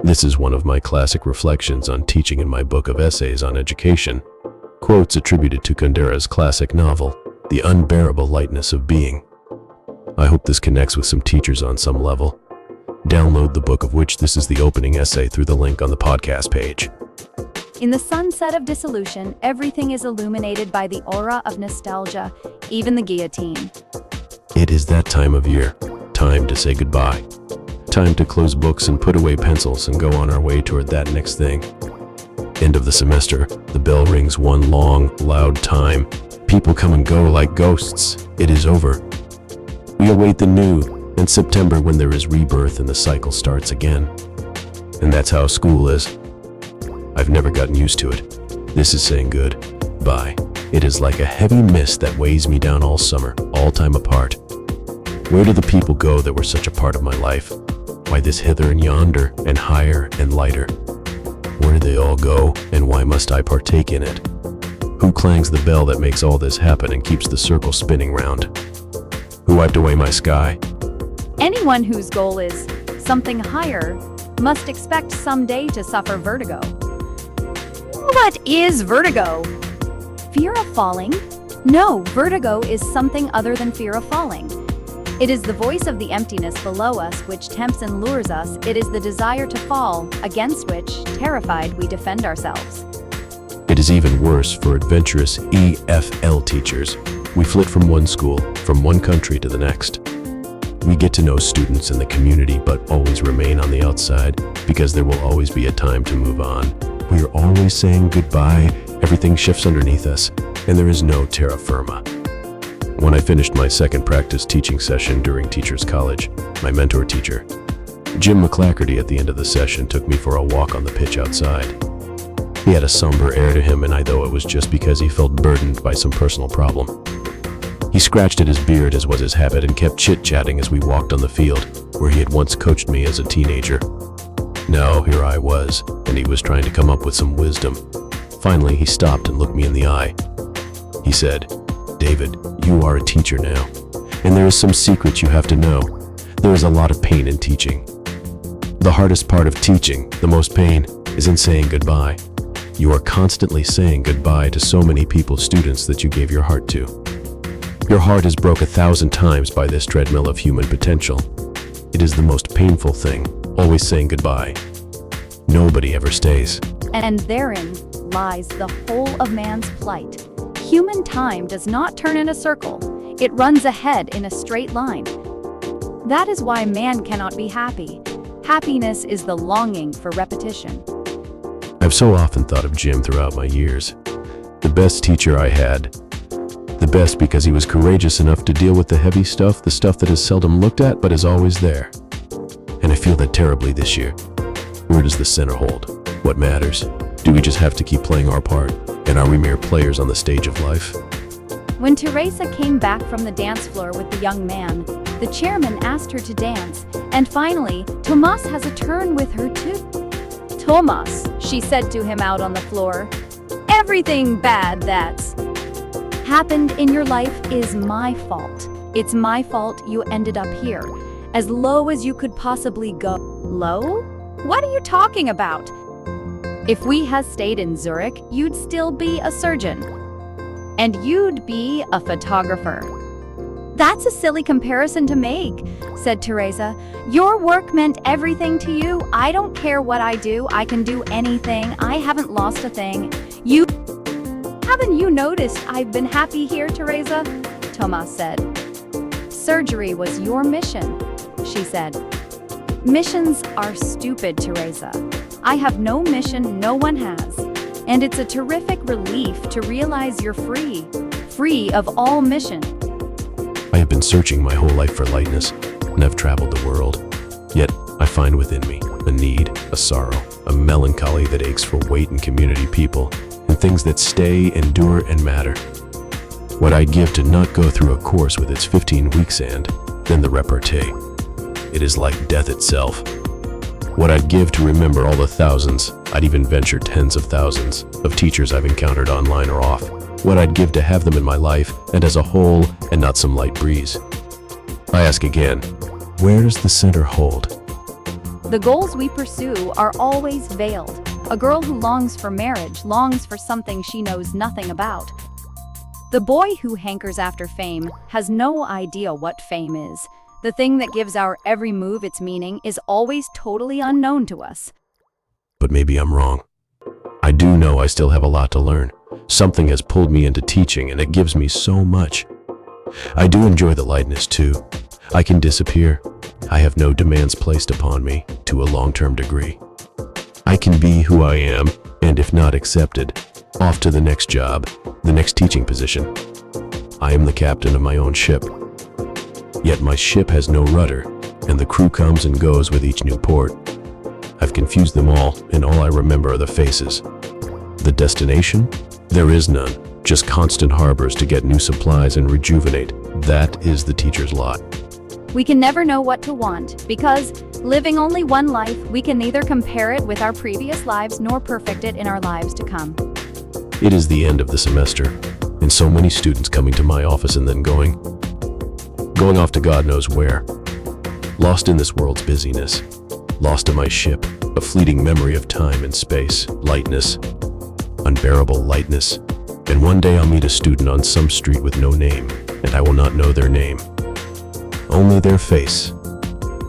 This is one of my classic reflections on teaching in my book of essays on education, quotes attributed to Kundera's classic novel, The Unbearable Lightness of Being. I hope this connects with some teachers on some level. Download the book, of which this is the opening essay, through the link on the podcast page. In the sunset of dissolution, everything is illuminated by the aura of nostalgia, even the guillotine. It is that time of year, time to say goodbye. Time to close books and put away pencils and go on our way toward that next thing. End of the semester, the bell rings one long, loud time. People come and go like ghosts. It is over. We await the new, and September, when there is rebirth and the cycle starts again. And that's how school is. I've never gotten used to it. This is saying goodbye. It is like a heavy mist that weighs me down all summer, all time apart. Where do the people go that were such a part of my life? Why this hither and yonder, and higher and lighter? Where do they all go, and why must I partake in it? Who clangs the bell that makes all this happen and keeps the circle spinning round? Who wiped away my sky? Anyone whose goal is something higher must expect someday to suffer vertigo. What is vertigo? Fear of falling? No, vertigo is something other than fear of falling. It is the voice of the emptiness below us which tempts and lures us. It is the desire to fall, against which, terrified, we defend ourselves. It is even worse for adventurous EFL teachers. We flit from one school, from one country to the next. We get to know students in the community, but always remain on the outside, because there will always be a time to move on. We are always saying goodbye, everything shifts underneath us, and there is no terra firma. When I finished my second practice teaching session during Teachers College, my mentor teacher, Jim McClackerty, at the end of the session took me for a walk on the pitch outside. He had a somber air to him, and I thought it was just because he felt burdened by some personal problem. He scratched at his beard, as was his habit, and kept chit-chatting as we walked on the field, where he had once coached me as a teenager. Now here I was, and he was trying to come up with some wisdom. Finally, he stopped and looked me in the eye. He said, "David, you are a teacher now, and there is some secrets you have to know. There is a lot of pain in teaching. The hardest part of teaching, the most pain, is in saying goodbye. You are constantly saying goodbye to so many people, students that you gave your heart to. Your heart is broke 1,000 times by this treadmill of human potential. It is the most painful thing, always saying goodbye. Nobody ever stays." And therein lies the whole of man's plight. Human time does not turn in a circle. It runs ahead in a straight line. That is why man cannot be happy. Happiness is the longing for repetition. I've so often thought of Jim throughout my years. The best teacher I had. The best because he was courageous enough to deal with the heavy stuff, the stuff that is seldom looked at but is always there. And I feel that terribly this year. Where does the center hold? What matters? Do we just have to keep playing our part? And are we mere players on the stage of life? When Teresa came back from the dance floor with the young man, the chairman asked her to dance, and finally, Tomas has a turn with her too. "Tomas," she said to him out on the floor, "everything bad that's happened in your life is my fault. It's my fault you ended up here, as low as you could possibly go." "Low? What are you talking about? If we had stayed in Zurich, you'd still be a surgeon. And you'd be a photographer." "That's a silly comparison to make," said Teresa. "Your work meant everything to you. I don't care what I do. I can do anything. I haven't lost a thing. Haven't you noticed I've been happy here, Teresa?" Tomas said. "Surgery was your mission," she said. "Missions are stupid, Teresa. I have no mission, no one has. And it's a terrific relief to realize you're free of all mission." I have been searching my whole life for lightness, and I've traveled the world. Yet I find within me a need, a sorrow, a melancholy that aches for weight and community, people, and things that stay, endure, and matter. What I'd give to not go through a course with its 15 weeks and then the repartee. It is like death itself. What I'd give to remember all the thousands, I'd even venture tens of thousands, of teachers I've encountered online or off. What I'd give to have them in my life and as a whole, and not some light breeze. I ask again, where does the center hold? The goals we pursue are always veiled. A girl who longs for marriage longs for something she knows nothing about. The boy who hankers after fame has no idea what fame is. The thing that gives our every move its meaning is always totally unknown to us. But maybe I'm wrong. I do know I still have a lot to learn. Something has pulled me into teaching, and it gives me so much. I do enjoy the lightness too. I can disappear. I have no demands placed upon me to a long-term degree. I can be who I am, and if not accepted, off to the next job, the next teaching position. I am the captain of my own ship. Yet my ship has no rudder, and the crew comes and goes with each new port. I've confused them all, and all I remember are the faces. The destination? There is none, just constant harbors to get new supplies and rejuvenate. That is the teacher's lot. We can never know what to want, because, living only one life, we can neither compare it with our previous lives nor perfect it in our lives to come. It is the end of the semester, and so many students coming to my office and then going off to God knows where. Lost in this world's busyness, lost in my ship, a fleeting memory of time and space, lightness, unbearable lightness. And one day I'll meet a student on some street with no name, and I will not know their name. Only their face.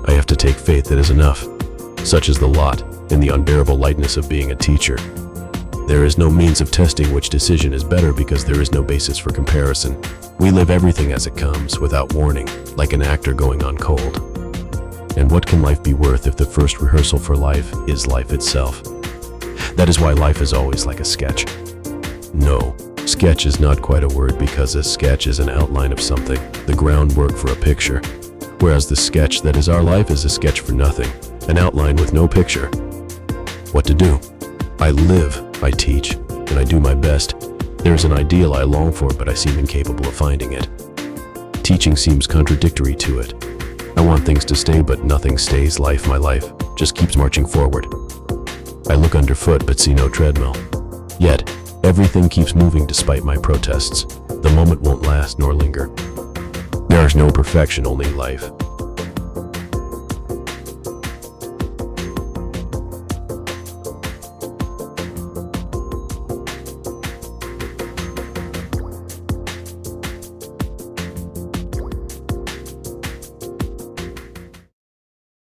I have to take faith that is enough. Such is the lot in the unbearable lightness of being a teacher. There is no means of testing which decision is better because there is no basis for comparison. We live everything as it comes, without warning, like an actor going on cold. And what can life be worth if the first rehearsal for life is life itself? That is why life is always like a sketch. No, sketch is not quite a word because a sketch is an outline of something, the groundwork for a picture. Whereas the sketch that is our life is a sketch for nothing, an outline with no picture. What to do? I live, I teach, and I do my best. There is an ideal I long for, but I seem incapable of finding it. Teaching seems contradictory to it. I want things to stay, but nothing stays. My life, just keeps marching forward. I look underfoot, but see no treadmill. Yet, everything keeps moving despite my protests. The moment won't last nor linger. There is no perfection, only life.